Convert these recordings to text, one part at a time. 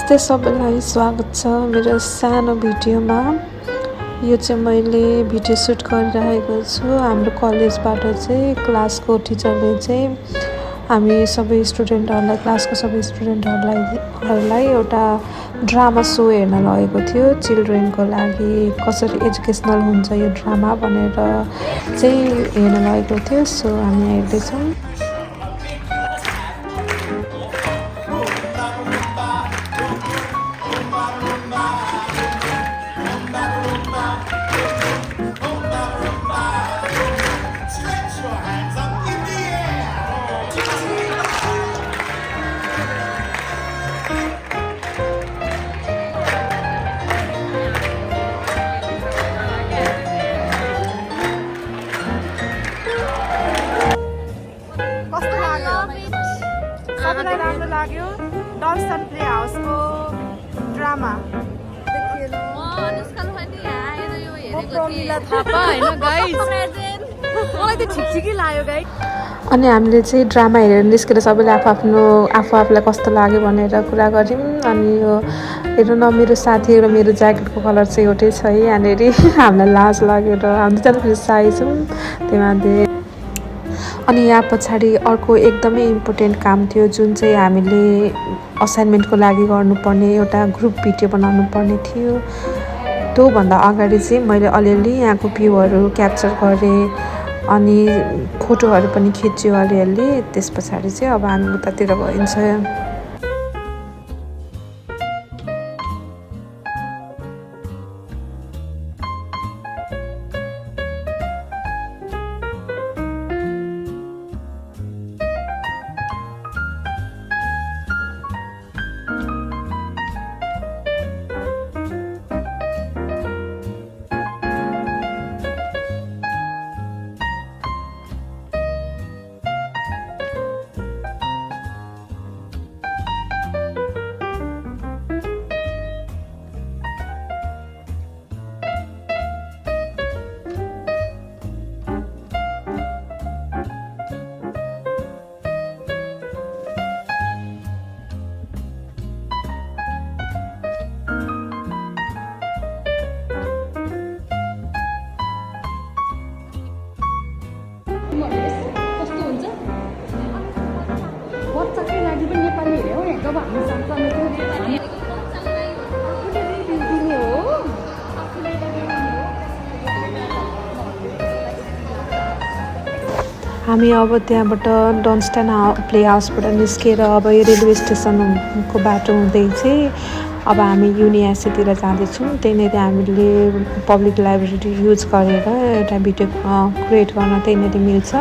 नमस्ते सबैलाई स्वागत छ मेरो सानो भिडियोमा। यो चाहिँ मैले भिडियो सुट गरिरहेको छु। हाम्रो कलेजबाट चाहिँ क्लासको टिचरले चाहिँ हामी सबै स्टुडेन्टहरूलाई क्लासको सबै स्टुडेन्टहरूलाई एउटा ड्रामा सो हेर्न लगेको थियो। चिल्ड्रेनको लागि कसरी एजुकेसनल हुन्छ यो ड्रामा भनेर चाहिँ हेर्न लगेको थियो। सो हामी हेर्दैछौँ। सबैलाई राम्रो लाग्यो डल्सन प्ले हाउसको ड्रामा। अनि हामीले चाहिँ ड्रामा हेरेर निस्केर सबैले आफूलाई कस्तो लाग्यो भनेर कुरा गऱ्यौँ। अनि यो हेर्नु न, मेरो साथी र मेरो ज्याकेटको कलर चाहिँ एउटै छ है। यहाँनिर हामीलाई लाज लागेर हामी दुईजना फेरि साइछौँ त्यही। अनि यहाँ पछाडि अर्को एकदमै इम्पोर्टेन्ट काम थियो, जुन चाहिँ हामीले असाइनमेन्टको लागि गर्नुपर्ने एउटा ग्रुप भिडियो बनाउनु पर्ने थियो। त्योभन्दा अगाडि चाहिँ मैले अलिअलि यहाँको भ्यूहरू क्याप्चर गरेँ अनि फोटोहरू पनि खिच्यो अलिअलि। त्यस पछाडि चाहिँ अब हामी उतातिर गइन्छ। कस्तो हुन्छ बच्चाकै लागि पनि नेपाली हेऱ्यो हो। जब हामी सँगसँगै हामी अब त्यहाँबाट डन्स्टन प्ले हाउसबाट निस्केर अब यो रेलवे स्टेसनको बाटो हुँदै चाहिँ अब हामी युनिभर्सिटीतिर जाँदैछौँ। त्यहीँनिर हामीले पब्लिक लाइब्रेरी युज गरेर एउटा भिडियो क्रिएट गर्न त्यहीँनिर मिल्छ।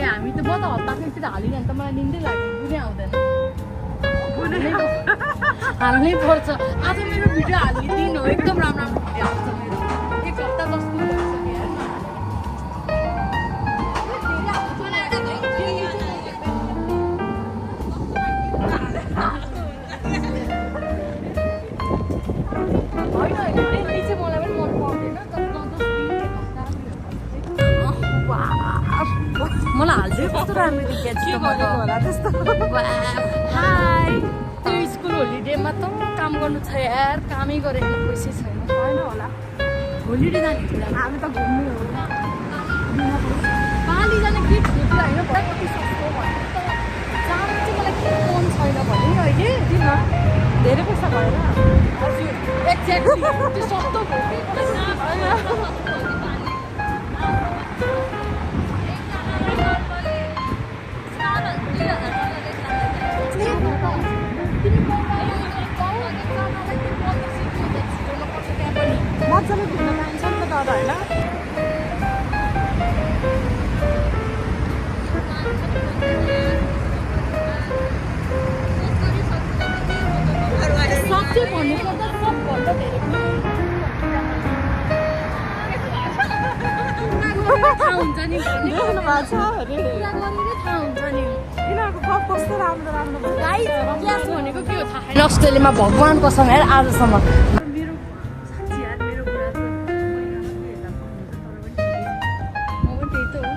हामी त बता हप्तातिर हालिने त मलाई निन्दै लाग्यो। कुनै आउँदैन हाल्नै पर्छ। आज मेरो भिडियो हाल्ने दिन हो। एकदम राम्रो भिडियो आउँछ मेरो। एक हप्ता जस्तो मलाई हाल्दै कस्तो राम्रो देखिएको होला त्यस्तो। हाई, त्यो स्कुल होलिडेमा त काम गर्नु छ यार। कामै गरेर पैसा छैन होइन होला। होलिडे जाने थियो हामी त घुम्नु हो। पाली जाने के थियो होइन कति सस्तो भन्यो तर जानु चाहिँ मलाई के मन छैन भने अहिले किन धेरै पैसा भएर। हजुर एक्ज्याक्टली त्यो सस्तो भयो। मजाले छ अरे कुरा गरेरै थाहा हुन्छ नि यिनीहरूको गफ कस्तो राम्रो राम्रो भन्छ गाइस क्लास भनेको के हो थाहा छैन अस्ट्रेलियामा भगवानको सँग यार आजसम्म मेरो साँच्ची यार मेरो कुरा चाहिँ म पनि त्यही त हो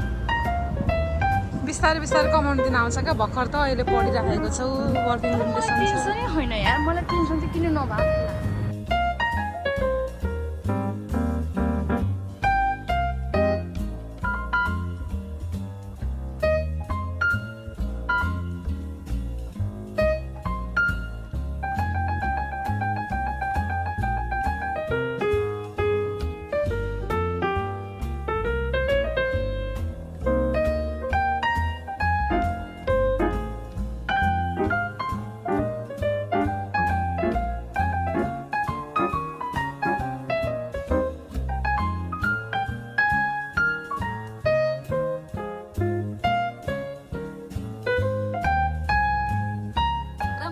बिस्तारै बिस्तारै कमाउनु दिन आउँछ क्या भर्खर त अहिले पढिराखेको छौ वर्किङ लिमिटेसन छ टेन्सनै होइन यार मलाई टेन्सन चाहिँ किन नभएको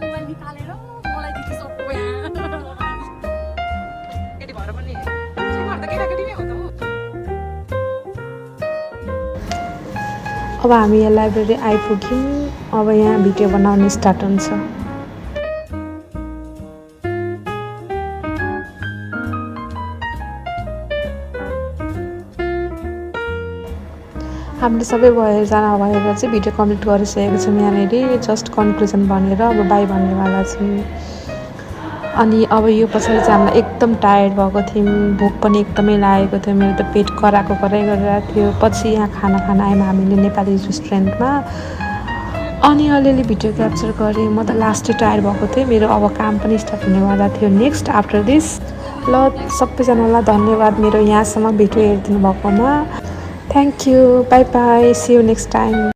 मोबाइल निकालेर मलाई त्यति सक्यो यहाँ केटी भएर पनि तिमीहरू त केटाकेटी नै हो त हो अब हामी यहाँ लाइब्रेरी आइपुग्यौँ अब यहाँ भिडियो बनाउने स्टार्ट हुन्छ हामीले सबै भएजना भएर चाहिँ भिडियो कम्प्लिट गरिसकेको छौँ यहाँनिर जस्ट कन्क्लुजन भनेर अब बाई भन्नेवाला छौँ अनि अब यो पछाडि चाहिँ हामीलाई एकदम टायर्ड भएको थियौँ भोक पनि एकदमै लागेको थियो मेरो त पेट कराएको कराइ गरिरहेको थियो पछि यहाँ खाना खान आयौँ हामीले नेपाली रेस्टुरेन्टमा अनि अलिअलि भिडियो क्याप्चर गरेँ म त लास्टै टायर्ड भएको थिएँ मेरो अब काम पनि स्टार्ट हुनेवाला थियो नेक्स्ट आफ्टर दिस ल सबैजनालाई धन्यवाद मेरो यहाँसम्म भिडियो हेरिदिनु भएकोमा thank you bye bye see you next time